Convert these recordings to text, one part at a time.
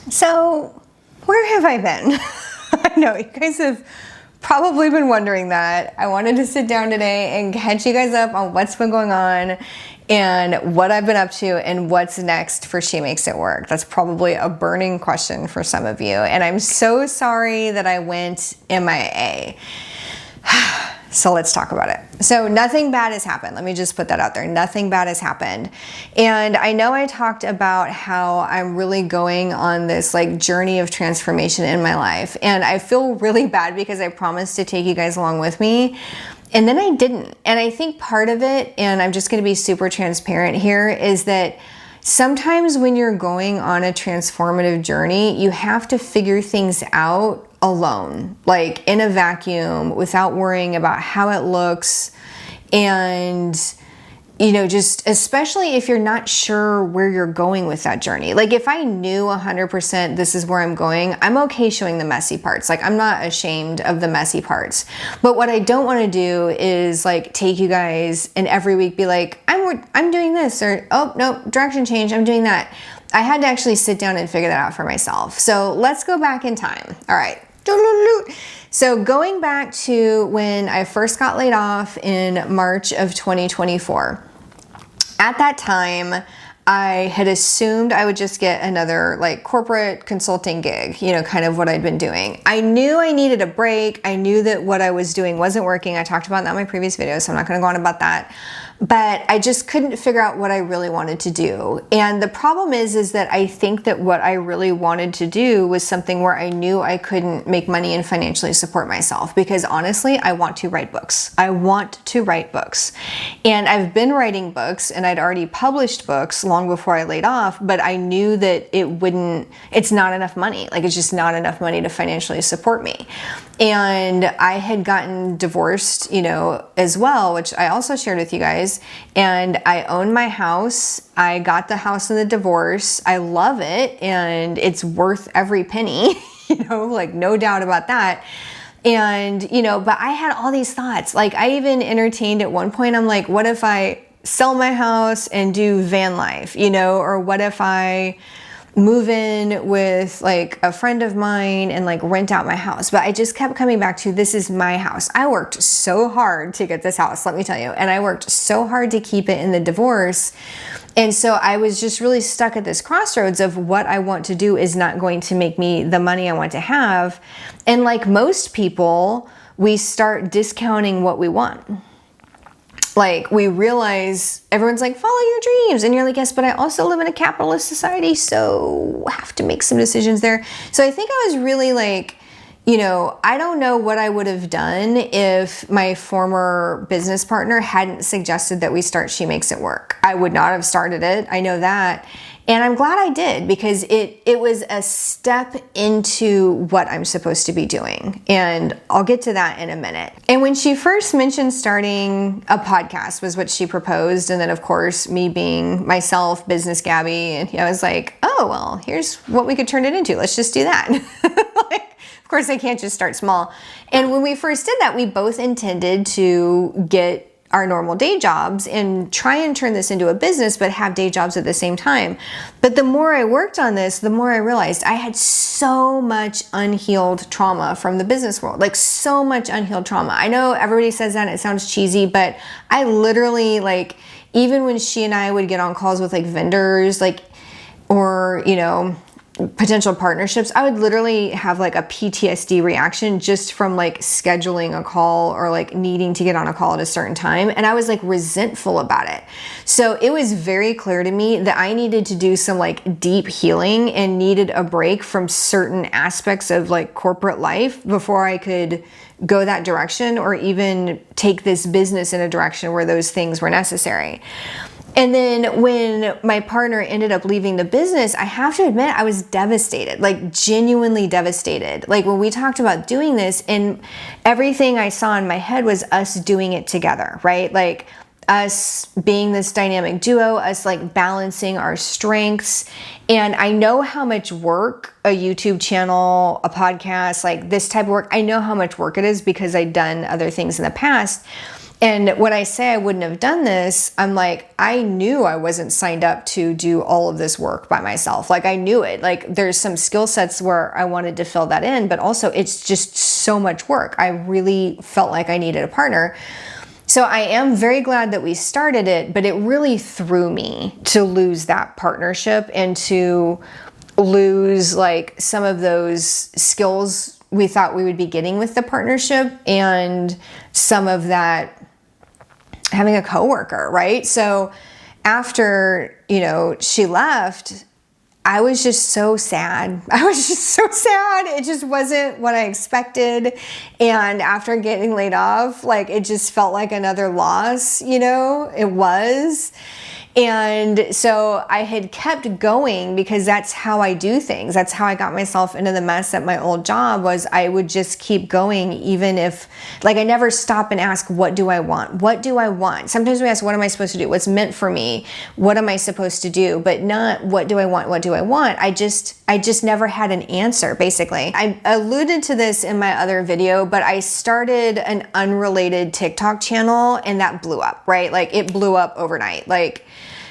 So, where have I been? I know you guys have probably been wondering that. I wanted to sit down today and catch you guys up on what's been going on and what I've been up to and what's next for She Makes It Work. That's probably a burning question for some of you. And I'm so sorry that I went MIA. So let's talk about it. So nothing bad has happened. Let me just put that out there. Nothing bad has happened. And I know I talked about how I'm really going on this like journey of transformation in my life. And I feel really bad because I promised to take you guys along with me. And then I didn't. And I think part of it, and I'm just going to be super transparent here, is that sometimes when you're going on a transformative journey, you have to figure things out alone, like in a vacuum, without worrying about how it looks. And, you know, just especially if you're not sure where you're going with that journey. Like if I knew 100% this is where I'm going, I'm okay showing the messy parts. Like I'm not ashamed of the messy parts. But what I don't want to do is like take you guys and every week be like, I'm doing this, or oh no, direction change, I'm doing that. I had to actually sit down and figure that out for myself. So let's go back in time. All right. So going back to when I first got laid off in March of 2024, at that time, I had assumed I would just get another like corporate consulting gig, you know, kind of what I'd been doing. I knew I needed a break. I knew that what I was doing wasn't working. I talked about that in my previous video, so I'm not going to go on about that. But I just couldn't figure out what I really wanted to do. And the problem is that I think that what I really wanted to do was something where I knew I couldn't make money and financially support myself. Because honestly, I want to write books. I want to write books. And I've been writing books and I'd already published books long before I laid off, but I knew that it's not enough money. Like it's just not enough money to financially support me. And I had gotten divorced, you know, as well, which I also shared with you guys. And I own my house. I got the house in the divorce. I love it. And it's worth every penny, you know, like no doubt about that. And, you know, but I had all these thoughts. Like I even entertained at one point, I'm like, what if I sell my house and do van life, you know, or what if I move in with like a friend of mine and like rent out my house. But I just kept coming back to, this is my house. I worked so hard to get this house, let me tell you. And I worked so hard to keep it in the divorce. And so I was just really stuck at this crossroads of what I want to do is not going to make me the money I want to have. And like most people, we start discounting what we want. Like we realize everyone's like, follow your dreams. And you're like, yes, but I also live in a capitalist society. So I have to make some decisions there. So I think I was really like, you know, I don't know what I would have done if my former business partner hadn't suggested that we start She Makes It Work. I would not have started it. I know that. And I'm glad I did because it was a step into what I'm supposed to be doing. And I'll get to that in a minute. And when she first mentioned starting a podcast was what she proposed. And then of course, me being myself, Business Gabby, and I was like, oh, well, here's what we could turn it into. Let's just do that. Like, of course, I can't just start small. And when we first did that, we both intended to get our normal day jobs and try and turn this into a business, but have day jobs at the same time. But the more I worked on this, the more I realized I had so much unhealed trauma from the business world, like so much unhealed trauma. I know everybody says that and it sounds cheesy, but I literally like, even when she and I would get on calls with like vendors, like, or, you know, potential partnerships, I would literally have like a PTSD reaction just from like scheduling a call or like needing to get on a call at a certain time. And I was like resentful about it. So it was very clear to me that I needed to do some like deep healing and needed a break from certain aspects of like corporate life before I could go that direction or even take this business in a direction where those things were necessary. And then when my partner ended up leaving the business, I have to admit, I was devastated, like genuinely devastated. Like when we talked about doing this and everything I saw in my head was us doing it together, right? Like us being this dynamic duo, us like balancing our strengths. And I know how much work a YouTube channel, a podcast, like this type of work, I know how much work it is because I've done other things in the past. And when I say I wouldn't have done this, I'm like, I knew I wasn't signed up to do all of this work by myself. Like I knew it. Like there's some skill sets where I wanted to fill that in, but also it's just so much work. I really felt like I needed a partner. So I am very glad that we started it, but it really threw me to lose that partnership and to lose like some of those skills we thought we would be getting with the partnership and some of that having a coworker, right? So after, she left, I was just so sad. It just wasn't what I expected. And after getting laid off, like it just felt like another loss, it was. And so I had kept going because that's how I do things. That's how I got myself into the mess at my old job, was I would just keep going even if, like, I never stop and ask, what do I want? What do I want? Sometimes we ask, what am I supposed to do? What's meant for me? What am I supposed to do? But not, what do I want? What do I want? I just never had an answer, basically. I alluded to this in my other video, but I started an unrelated TikTok channel and that blew up, right? Like it blew up overnight. Like,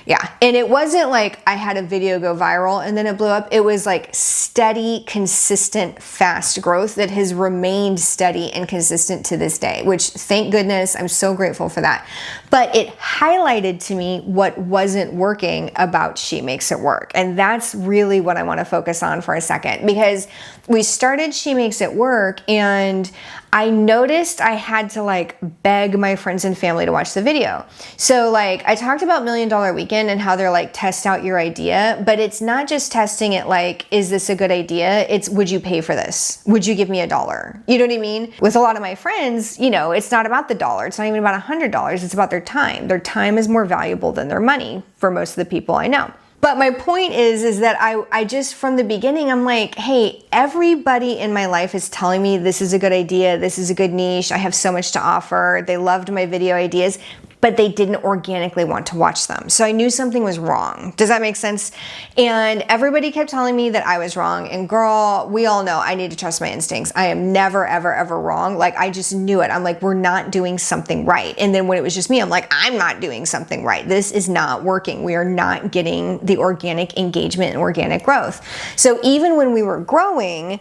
yeah. And it wasn't like I had a video go viral and then it blew up. It was like steady, consistent, fast growth that has remained steady and consistent to this day, which thank goodness, I'm so grateful for that. But it highlighted to me what wasn't working about She Makes It Work. And that's really what I want to focus on for a second, because we started She Makes It Work and I noticed I had to like beg my friends and family to watch the video. So like I talked about $1 Million Weekend and how they're like, test out your idea, but it's not just testing it like, is this a good idea? It's, would you pay for this? Would you give me $1? You know what I mean? With a lot of my friends, it's not about the dollar. It's not even about $100. It's about their time. Their time is more valuable than their money for most of the people I know. But my point is that I just, from the beginning, I'm like, hey, everybody in my life is telling me this is a good idea, this is a good niche, I have so much to offer, they loved my video ideas, but they didn't organically want to watch them. So I knew something was wrong. Does that make sense? And everybody kept telling me that I was wrong. And girl, we all know I need to trust my instincts. I am never, ever, ever wrong. Like I just knew it. I'm like, we're not doing something right. And then when it was just me, I'm like, I'm not doing something right. This is not working. We are not getting the organic engagement and organic growth. So even when we were growing,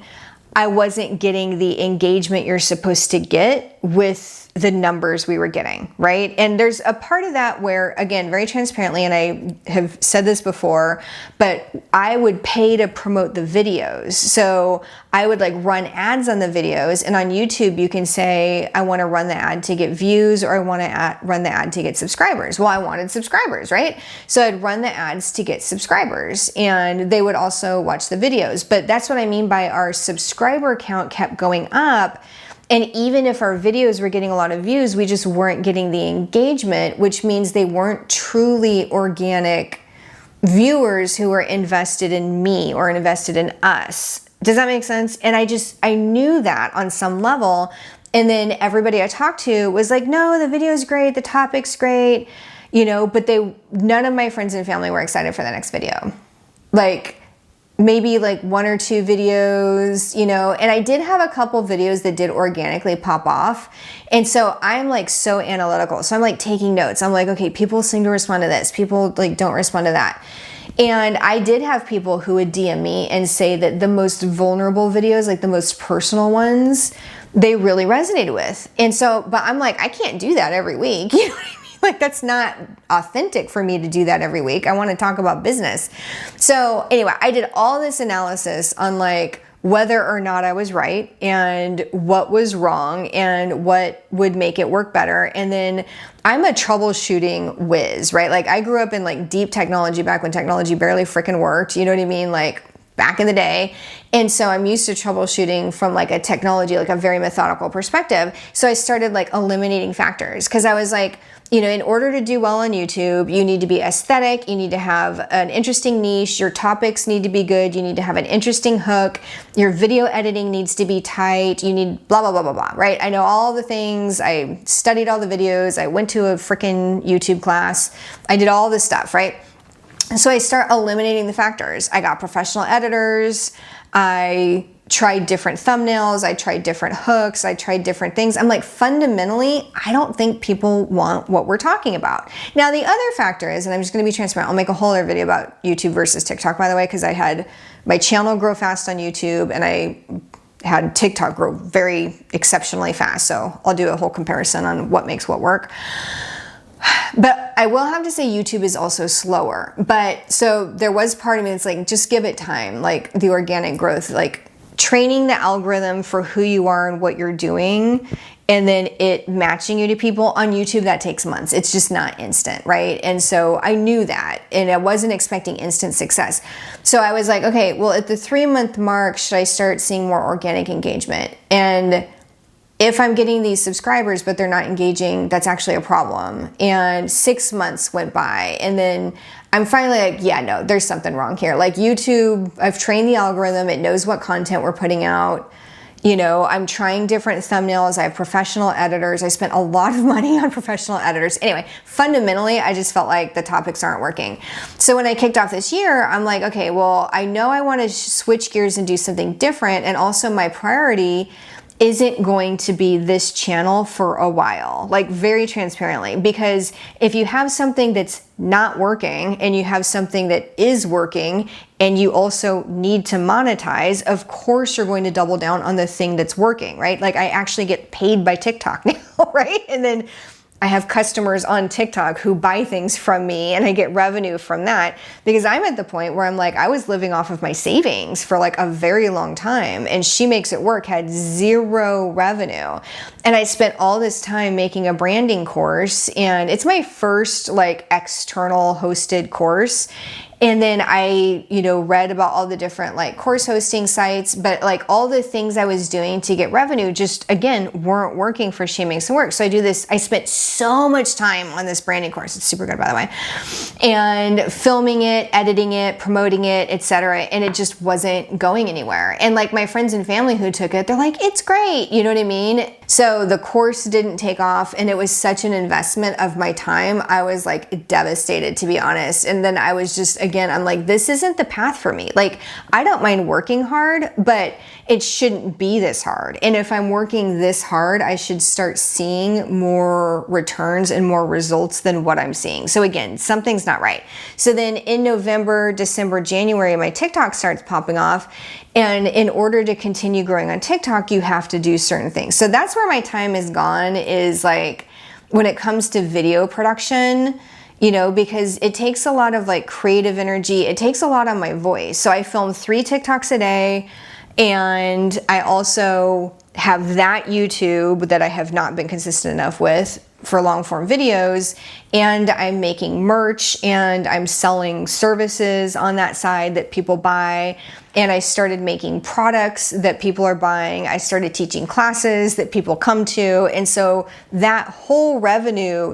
I wasn't getting the engagement you're supposed to get with the numbers we were getting, right? And there's a part of that where, again, very transparently, and I have said this before, but I would pay to promote the videos. So I would like run ads on the videos, and on YouTube you can say, I want to run the ad to get views, or I want to run the ad to get subscribers. Well, I wanted subscribers, right? So I'd run the ads to get subscribers, and they would also watch the videos. But that's what I mean by our subscriber count kept going up. And even if our videos were getting a lot of views, we just weren't getting the engagement, which means they weren't truly organic viewers who were invested in me or invested in us. Does that make sense? And I knew that on some level. And then everybody I talked to was like, no, the video's great, the topic's great, but none of my friends and family were excited for the next video. Like, maybe like 1 or 2 videos, and I did have a couple videos that did organically pop off. And so I'm like so analytical. So I'm like taking notes. I'm like, okay, people seem to respond to this. People like don't respond to that. And I did have people who would DM me and say that the most vulnerable videos, like the most personal ones, they really resonated with. And so, but I'm like, I can't do that every week. You know what I mean? Like that's not authentic for me to do that every week. I want to talk about business. So anyway, I did all this analysis on like whether or not I was right and what was wrong and what would make it work better. And then I'm a troubleshooting whiz, right? Like I grew up in like deep technology back when technology barely freaking worked. You know what I mean? Like back in the day. And so I'm used to troubleshooting from like a technology, like a very methodical perspective. So I started like eliminating factors because I was like, in order to do well on YouTube, you need to be aesthetic, you need to have an interesting niche, your topics need to be good, you need to have an interesting hook, your video editing needs to be tight, you need blah, blah, blah, blah, blah, right? I know all the things, I studied all the videos, I went to a freaking YouTube class, I did all this stuff, right? So I start eliminating the factors. I got professional editors, I tried different thumbnails, I tried different hooks, I tried different things. I'm like, fundamentally, I don't think people want what we're talking about. Now, the other factor is, and I'm just gonna be transparent, I'll make a whole other video about YouTube versus TikTok, by the way, because I had my channel grow fast on YouTube and I had TikTok grow very exceptionally fast. So I'll do a whole comparison on what makes what work. But I will have to say YouTube is also slower. But so there was part of me that's like, just give it time, like the organic growth, like training the algorithm for who you are and what you're doing, and then it matching you to people on YouTube, that takes months. It's just not instant, right? And so I knew that, and I wasn't expecting instant success. So I was like, okay, well, at the 3-month mark, should I start seeing more organic engagement? And if I'm getting these subscribers, but they're not engaging, that's actually a problem. And 6 months went by, and then I'm finally like, yeah, no, there's something wrong here. Like YouTube, I've trained the algorithm, it knows what content we're putting out. You know, I'm trying different thumbnails. I have professional editors. I spent a lot of money on professional editors. Anyway, fundamentally, I just felt like the topics aren't working. So when I kicked off this year, I'm like, okay, well, I know I want to switch gears and do something different. And also my priority isn't going to be this channel for a while, like very transparently, because if you have something that's not working and you have something that is working and you also need to monetize, of course you're going to double down on the thing that's working, right? Like I actually get paid by TikTok now, right? And then I have customers on TikTok who buy things from me and I get revenue from that, because I'm at the point where I'm like, I was living off of my savings for like a very long time, and She Makes It Work had 0 revenue. And I spent all this time making a branding course, and it's my first like external hosted course. And then I, read about all the different like course hosting sites, but like all the things I was doing to get revenue just, again, weren't working for She Makes It Work. So I spent so much time on this branding course. It's super good, by the way. And filming it, editing it, promoting it, etc. And it just wasn't going anywhere. And like my friends and family who took it, they're like, it's great. You know what I mean? So the course didn't take off, and it was such an investment of my time. I was like devastated, to be honest. And then I was just, again, I'm like, this isn't the path for me. Like, I don't mind working hard, but it shouldn't be this hard. And if I'm working this hard, I should start seeing more returns and more results than what I'm seeing. So again, something's not right. So then in November, December, January, my TikTok starts popping off. And in order to continue growing on TikTok, you have to do certain things. So that's where my time is gone, is like when it comes to video production, because it takes a lot of like creative energy. It takes a lot on my voice. So I film 3 TikToks a day, and I also have that YouTube that I have not been consistent enough with for long form videos, and I'm making merch and I'm selling services on that side that people buy. And I started making products that people are buying. I started teaching classes that people come to. And so that whole revenue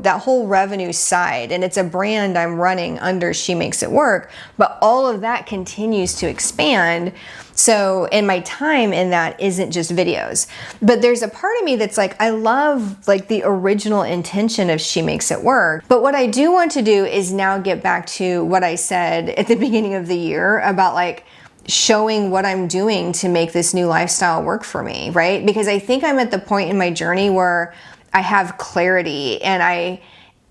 side, and it's a brand I'm running under She Makes It Work, but all of that continues to expand. So, and my time in that isn't just videos, but there's a part of me that's like, I love like the original intention of She Makes It Work. But what I do want to do is now get back to what I said at the beginning of the year about like showing what I'm doing to make this new lifestyle work for me, right? Because I think I'm at the point in my journey where I have clarity, and I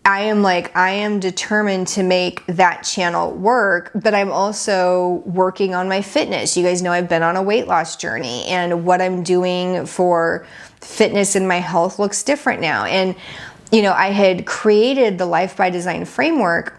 am determined to make that channel work, but I'm also working on my fitness. You guys know I've been on a weight loss journey, and what I'm doing for fitness and my health looks different now. And, I had created the Life by Design framework.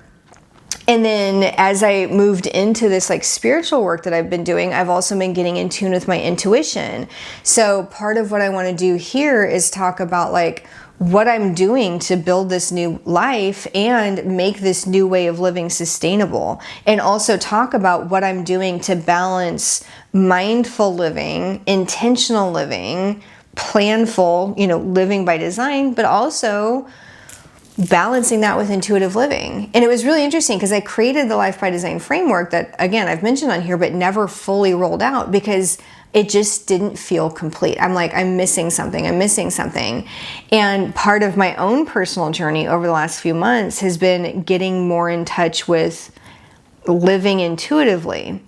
And then as I moved into this like spiritual work that I've been doing, I've also been getting in tune with my intuition. So part of what I want to do here is talk about like what I'm doing to build this new life and make this new way of living sustainable. And also talk about what I'm doing to balance mindful living, intentional living, planful, living by design, but also balancing that with intuitive living. And it was really interesting because I created the Life by Design framework that, again, I've mentioned on here, but never fully rolled out because it just didn't feel complete. I'm like, I'm missing something. And part of my own personal journey over the last few months has been getting more in touch with living intuitively.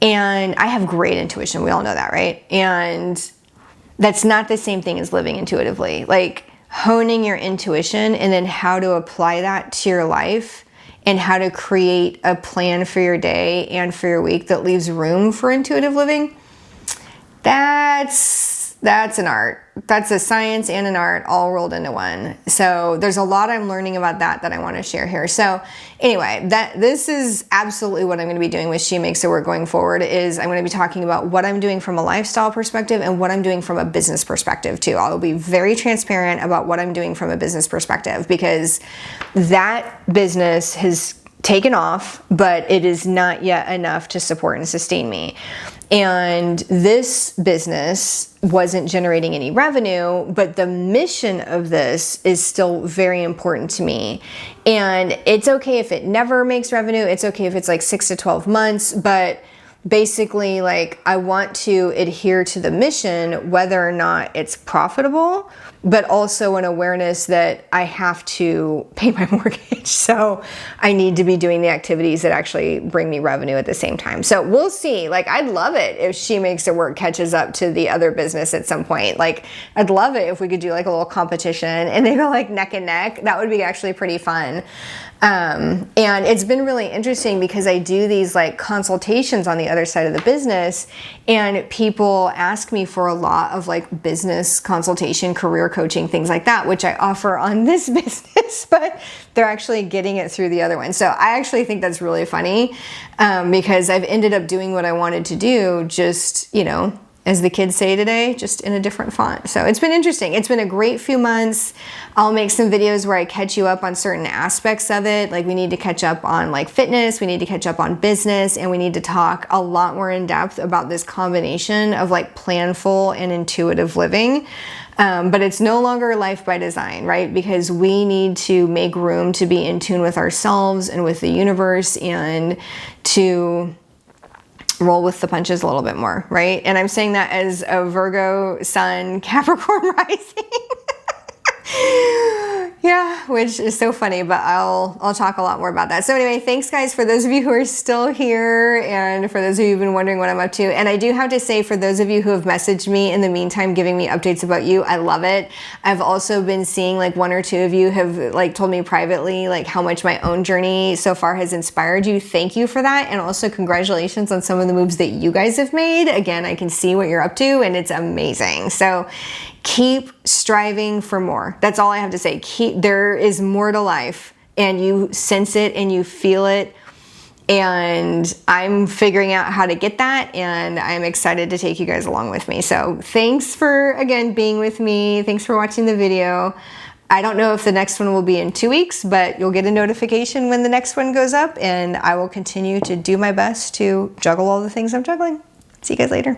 And I have great intuition. We all know that, right? And that's not the same thing as living intuitively. Like honing your intuition and then how to apply that to your life and how to create a plan for your day and for your week that leaves room for intuitive living. That's an art. That's a science and an art all rolled into one. So there's a lot I'm learning about that I want to share here. So anyway, this is absolutely what I'm going to be doing with She Makes It Work going forward. Is I'm going to be talking about what I'm doing from a lifestyle perspective and what I'm doing from a business perspective too. I'll be very transparent about what I'm doing from a business perspective, because that business has taken off, but it is not yet enough to support and sustain me. And this business wasn't generating any revenue, but the mission of this is still very important to me. And it's okay if it never makes revenue. It's okay if it's like 6 to 12 months, but basically, like, I want to adhere to the mission, whether or not it's profitable, but also an awareness that I have to pay my mortgage. So I need to be doing the activities that actually bring me revenue at the same time. So we'll see. Like, I'd love it if She Makes It Work catches up to the other business at some point. Like, I'd love it if we could do like a little competition and they go like neck and neck. That would be actually pretty fun. And it's been really interesting because I do these like consultations on the other side of the business, and people ask me for a lot of like business consultation, career coaching, things like that, which I offer on this business, but they're actually getting it through the other one. So I actually think that's really funny, because I've ended up doing what I wanted to do, just, you know, as the kids say today, just in a different font. So it's been interesting. It's been a great few months. I'll make some videos where I catch you up on certain aspects of it. Like, we need to catch up on like fitness, we need to catch up on business, and we need to talk a lot more in depth about this combination of like planful and intuitive living. But it's no longer life by design, right? Because we need to make room to be in tune with ourselves and with the universe, and to roll with the punches a little bit more, right? And I'm saying that as a Virgo Sun Capricorn rising. Yeah, which is so funny, but I'll talk a lot more about that. So anyway, thanks guys for those of you who are still here, and for those of you who've been wondering what I'm up to. And I do have to say, for those of you who have messaged me in the meantime, giving me updates about you, I love it. I've also been seeing like 1 or 2 of you have like told me privately like how much my own journey so far has inspired you. Thank you for that. And also congratulations on some of the moves that you guys have made. Again, I can see what you're up to, and it's amazing. So keep striving for more. That's all I have to say. There is more to life, and you sense it and you feel it. And I'm figuring out how to get that, and I'm excited to take you guys along with me. So thanks for, again, being with me. Thanks for watching the video. I don't know if the next one will be in 2 weeks, but you'll get a notification when the next one goes up, and I will continue to do my best to juggle all the things I'm juggling. See you guys later.